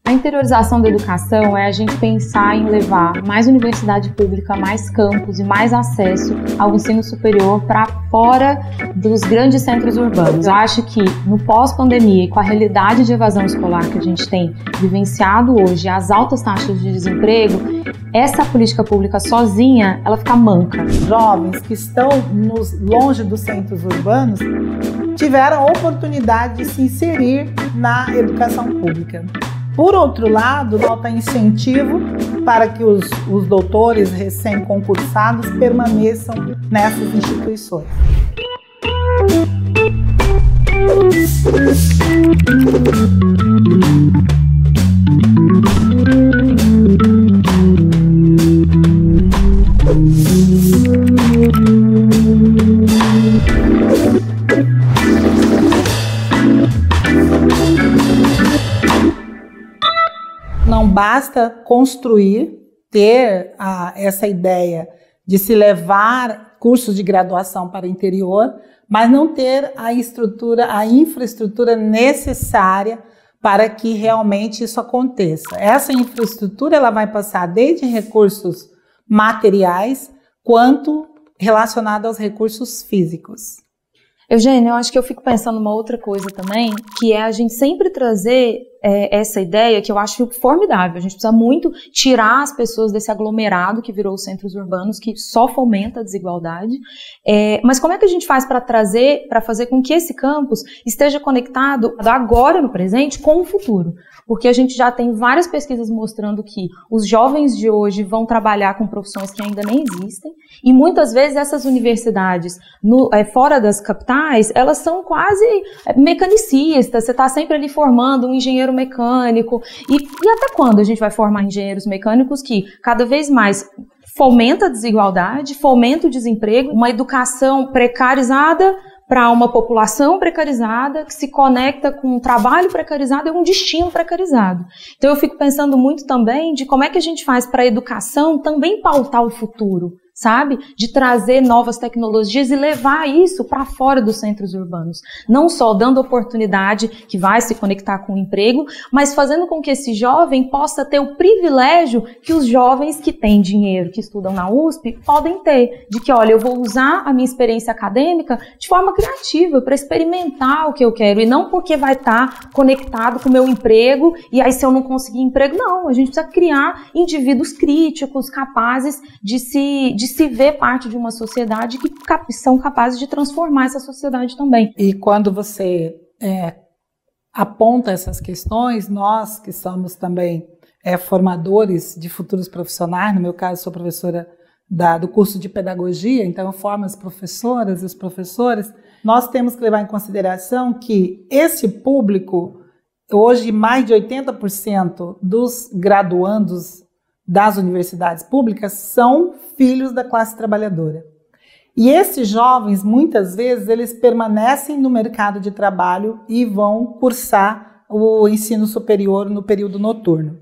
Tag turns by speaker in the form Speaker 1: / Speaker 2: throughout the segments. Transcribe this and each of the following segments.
Speaker 1: A interiorização da educação é a gente pensar em levar mais universidade pública, mais campus e mais acesso ao ensino superior para fora dos grandes centros urbanos. Eu acho que no pós-pandemia e com a realidade de evasão escolar que a gente tem vivenciado hoje, as altas taxas de desemprego, essa política pública sozinha, ela fica manca.
Speaker 2: Jovens que estão longe dos centros urbanos tiveram a oportunidade de se inserir na educação pública. Por outro lado, falta incentivo para que os doutores recém-concursados permaneçam nessas instituições. Não basta construir, ter essa ideia de se levar cursos de graduação para o interior, mas não ter a infraestrutura necessária para que realmente isso aconteça. Essa infraestrutura ela vai passar desde recursos materiais quanto relacionada aos recursos físicos.
Speaker 1: Eugênia, eu acho que eu fico pensando uma outra coisa também, que é a gente sempre trazer essa ideia que eu acho formidável. A gente precisa muito tirar as pessoas desse aglomerado que virou os centros urbanos, que só fomenta a desigualdade. Mas como é que a gente faz para fazer com que esse campus esteja conectado agora, no presente, com o futuro? Porque a gente já tem várias pesquisas mostrando que os jovens de hoje vão trabalhar com profissões que ainda nem existem, e muitas vezes essas universidades fora das capitais, elas são quase mecanicistas. Você está sempre ali formando um engenheiro mecânico, e até quando a gente vai formar engenheiros mecânicos que cada vez mais fomenta a desigualdade, fomenta o desemprego, uma educação precarizada para uma população precarizada que se conecta com um trabalho precarizado e um destino precarizado. Então eu fico pensando muito também de como é que a gente faz para a educação também pautar o futuro, sabe? De trazer novas tecnologias e levar isso para fora dos centros urbanos. Não só dando oportunidade que vai se conectar com o emprego, mas fazendo com que esse jovem possa ter o privilégio que os jovens que têm dinheiro, que estudam na USP, podem ter. De que, olha, eu vou usar a minha experiência acadêmica de forma criativa, para experimentar o que eu quero, e não porque vai estar conectado com o meu emprego, e aí se eu não conseguir emprego, não. A gente precisa criar indivíduos críticos, capazes de se ver parte de uma sociedade que são capazes de transformar essa sociedade também.
Speaker 2: E quando você aponta essas questões, nós que somos também formadores de futuros profissionais, no meu caso sou professora do curso de pedagogia, então eu formo as professoras e os professores, nós temos que levar em consideração que esse público, hoje mais de 80% dos graduandos das universidades públicas são filhos da classe trabalhadora. E esses jovens, muitas vezes, eles permanecem no mercado de trabalho e vão cursar o ensino superior no período noturno.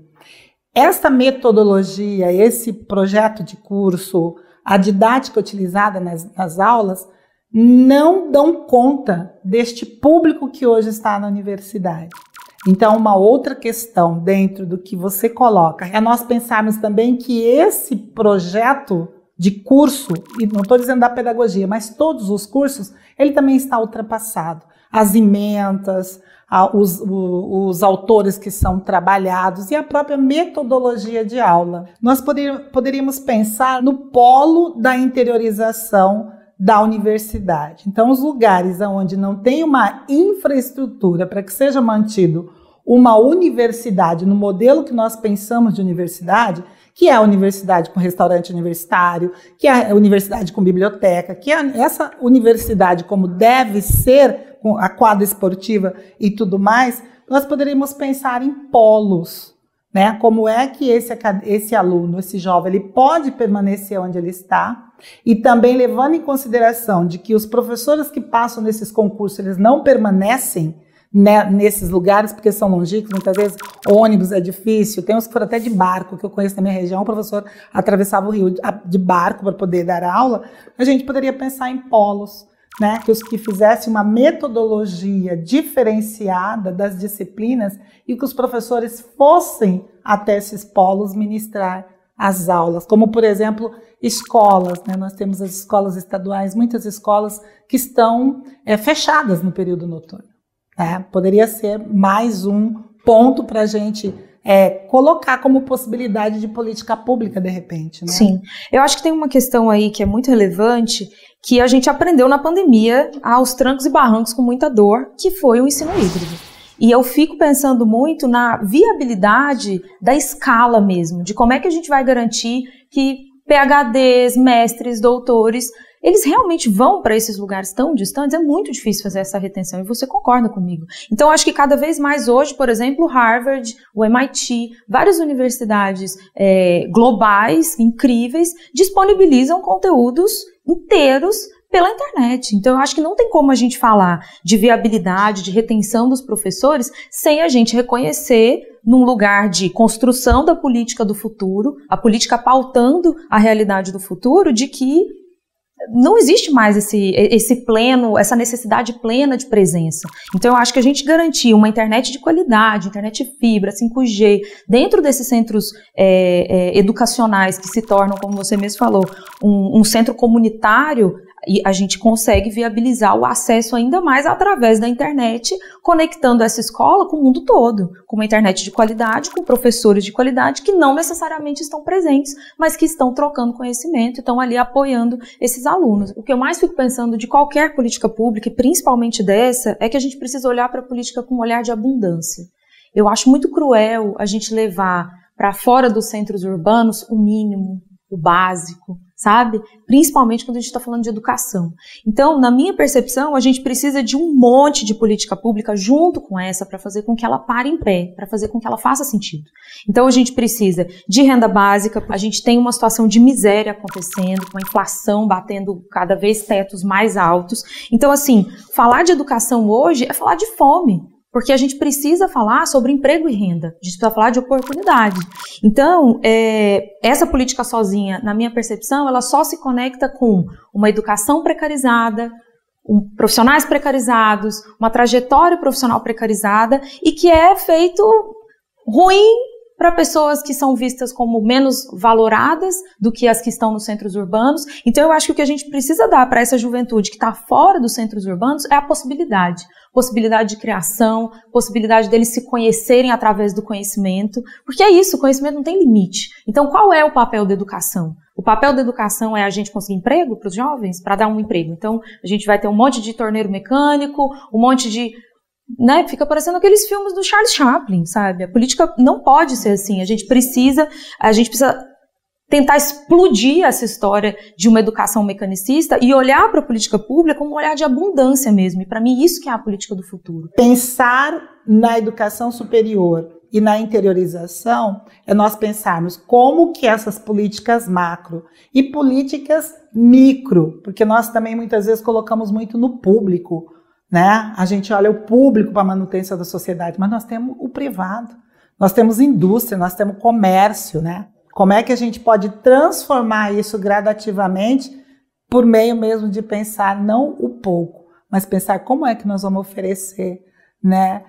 Speaker 2: Esta metodologia, esse projeto de curso, a didática utilizada nas aulas, não dão conta deste público que hoje está na universidade. Então, uma outra questão dentro do que você coloca é nós pensarmos também que esse projeto de curso, e não estou dizendo da pedagogia, mas todos os cursos, ele também está ultrapassado. As emendas, os autores que são trabalhados e a própria metodologia de aula. Nós poderíamos pensar no polo da interiorização da universidade. Então, os lugares onde não tem uma infraestrutura para que seja mantido uma universidade no modelo que nós pensamos de universidade, que é a universidade com restaurante universitário, que é a universidade com biblioteca, que é essa universidade como deve ser, com a quadra esportiva e tudo mais, nós poderíamos pensar em polos, né? Como é que esse aluno, esse jovem, ele pode permanecer onde ele está, e também levando em consideração de que os professores que passam nesses concursos, eles não permanecem, né, nesses lugares, porque são longínquos, muitas vezes ônibus é difícil, tem uns que foram até de barco, que eu conheço na minha região, o professor atravessava o rio de barco para poder dar aula. A gente poderia pensar em polos, né, que fizesse uma metodologia diferenciada das disciplinas e que os professores fossem até esses polos ministrar as aulas, como, por exemplo, escolas, né? Nós temos as escolas estaduais, muitas escolas que estão fechadas no período noturno, né? Poderia ser mais um ponto para a gente colocar como possibilidade de política pública, de repente, né?
Speaker 1: Sim. Eu acho que tem uma questão aí que é muito relevante, que a gente aprendeu na pandemia aos trancos e barrancos com muita dor, que foi o ensino híbrido. E eu fico pensando muito na viabilidade da escala mesmo, de como é que a gente vai garantir que PhDs, mestres, doutores, eles realmente vão para esses lugares tão distantes. É muito difícil fazer essa retenção, e você concorda comigo. Então, acho que cada vez mais hoje, por exemplo, Harvard, o MIT, várias universidades globais, incríveis, disponibilizam conteúdos inteiros pela internet. Então, eu acho que não tem como a gente falar de viabilidade, de retenção dos professores, sem a gente reconhecer, num lugar de construção da política do futuro, a política pautando a realidade do futuro, de que não existe mais essa necessidade plena de presença. Então, eu acho que a gente garantir uma internet de qualidade, internet fibra, 5G, dentro desses centros educacionais que se tornam, como você mesmo falou, um centro comunitário, e a gente consegue viabilizar o acesso ainda mais através da internet, conectando essa escola com o mundo todo, com uma internet de qualidade, com professores de qualidade que não necessariamente estão presentes, mas que estão trocando conhecimento e estão ali apoiando esses alunos. O que eu mais fico pensando de qualquer política pública, e principalmente dessa, é que a gente precisa olhar para a política com um olhar de abundância. Eu acho muito cruel a gente levar para fora dos centros urbanos o mínimo, o básico, sabe? Principalmente quando a gente está falando de educação. Então, na minha percepção, a gente precisa de um monte de política pública junto com essa para fazer com que ela pare em pé, para fazer com que ela faça sentido. Então, a gente precisa de renda básica, a gente tem uma situação de miséria acontecendo, com a inflação batendo cada vez tetos mais altos. Então, assim, falar de educação hoje é falar de fome. Porque a gente precisa falar sobre emprego e renda, a gente precisa falar de oportunidade. Então, essa política sozinha, na minha percepção, ela só se conecta com uma educação precarizada, profissionais precarizados, uma trajetória profissional precarizada e que é feito ruim para pessoas que são vistas como menos valoradas do que as que estão nos centros urbanos. Então, eu acho que o que a gente precisa dar para essa juventude que está fora dos centros urbanos é a possibilidade de criação, possibilidade deles se conhecerem através do conhecimento, porque é isso, o conhecimento não tem limite. Então, qual é o papel da educação? O papel da educação é a gente conseguir emprego para os jovens, para dar um emprego. Então, a gente vai ter um monte de torneiro mecânico, um monte de... né, fica parecendo aqueles filmes do Charles Chaplin, sabe? A política não pode ser assim. A gente precisa tentar explodir essa história de uma educação mecanicista e olhar para a política pública com um olhar de abundância mesmo. E para mim isso que é a política do futuro.
Speaker 2: Pensar na educação superior e na interiorização é nós pensarmos como que essas políticas macro e políticas micro, porque nós também muitas vezes colocamos muito no público, né? A gente olha o público para a manutenção da sociedade, mas nós temos o privado, nós temos indústria, nós temos comércio, né? Como é que a gente pode transformar isso gradativamente por meio mesmo de pensar não o pouco, mas pensar como é que nós vamos oferecer, né?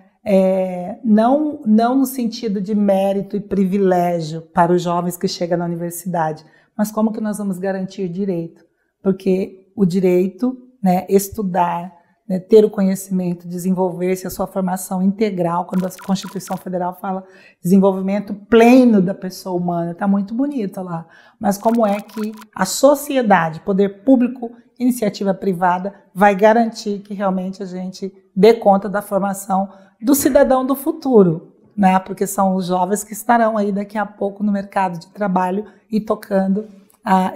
Speaker 2: Não no sentido de mérito e privilégio para os jovens que chegam na universidade, mas como que nós vamos garantir direito? Porque o direito, né, estudar, né, ter o conhecimento, desenvolver-se, a sua formação integral, quando a Constituição Federal fala desenvolvimento pleno da pessoa humana, está muito bonita lá. Mas como é que a sociedade, poder público, iniciativa privada, vai garantir que realmente a gente dê conta da formação do cidadão do futuro, né? Porque são os jovens que estarão aí daqui a pouco no mercado de trabalho e tocando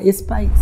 Speaker 2: esse país.